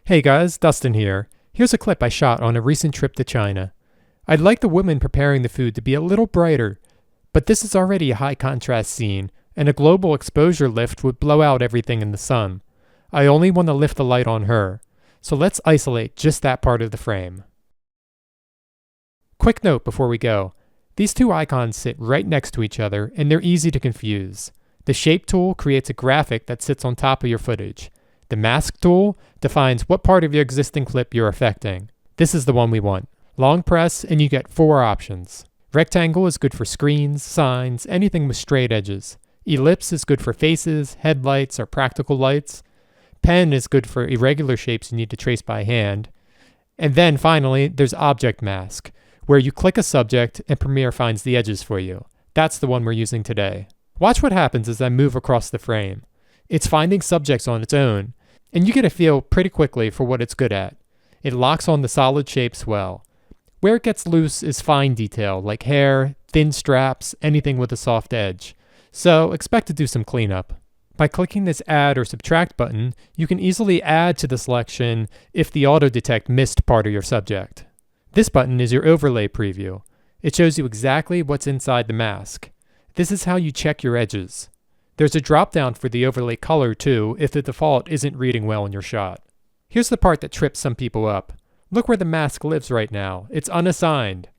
Hey guys, Dustin here. Here's a clip I shot on a recent trip to China. I'd like the women preparing the food to be a little brighter, but this is already a high contrast scene, and a global exposure lift would blow out everything in the sun. I only want to lift the light on her, so let's isolate just that part of the frame. Quick note before we go. These two icons sit right next to each other, and they're easy to confuse. The Shape tool creates a graphic that sits on top of your footage. The Mask tool defines what part of your existing clip you're affecting. This is the one we want. Long press and you get 4 options. Rectangle is good for screens, signs, anything with straight edges. Ellipse is good for faces, headlights, or practical lights. Pen is good for irregular shapes you need to trace by hand. And then finally, there's Object Mask, where you click a subject and Premiere finds the edges for you. That's the one we're using today. Watch what happens as I move across the frame. It's finding subjects on its own, and you get a feel pretty quickly for what it's good at. It locks on the solid shapes well. Where it gets loose is fine detail, like hair, thin straps, anything with a soft edge. So expect to do some cleanup. By clicking this Add or Subtract button, you can easily add to the selection if the auto detect missed part of your subject. This button is your overlay preview. It shows you exactly what's inside the mask. This is how you check your edges. There's a drop-down for the overlay color too if the default isn't reading well in your shot. Here's the part that trips some people up. Look where the mask lives right now. It's unassigned.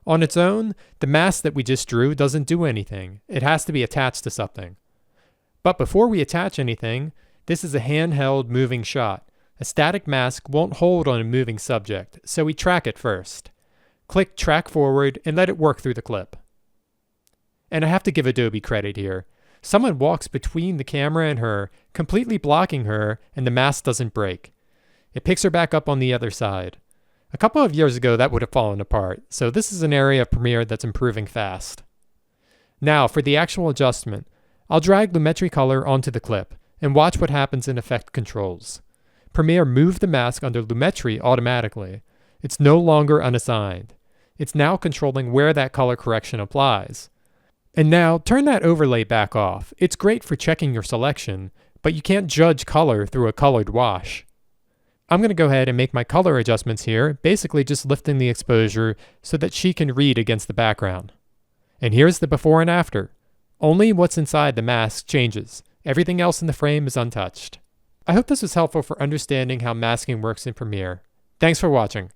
On its own, the mask that we just drew doesn't do anything. It has to be attached to something. But before we attach anything, this is a handheld moving shot. A static mask won't hold on a moving subject, so we track it first. Click Track Forward and let it work through the clip. And I have to give Adobe credit here. Someone walks between the camera and her, completely blocking her, and the mask doesn't break. It picks her back up on the other side. A couple of years ago that would have fallen apart, so this is an area of Premiere that's improving fast. Now for the actual adjustment. I'll drag Lumetri Color onto the clip, and watch what happens in Effect Controls. Premiere moved the mask under Lumetri automatically. It's no longer unassigned. It's now controlling where that color correction applies. And now, turn that overlay back off. It's great for checking your selection, but you can't judge color through a colored wash. I'm going to go ahead and make my color adjustments here, basically just lifting the exposure so that she can read against the background. And here's the before and after. Only what's inside the mask changes. Everything else in the frame is untouched. I hope this was helpful for understanding how masking works in Premiere. Thanks for watching.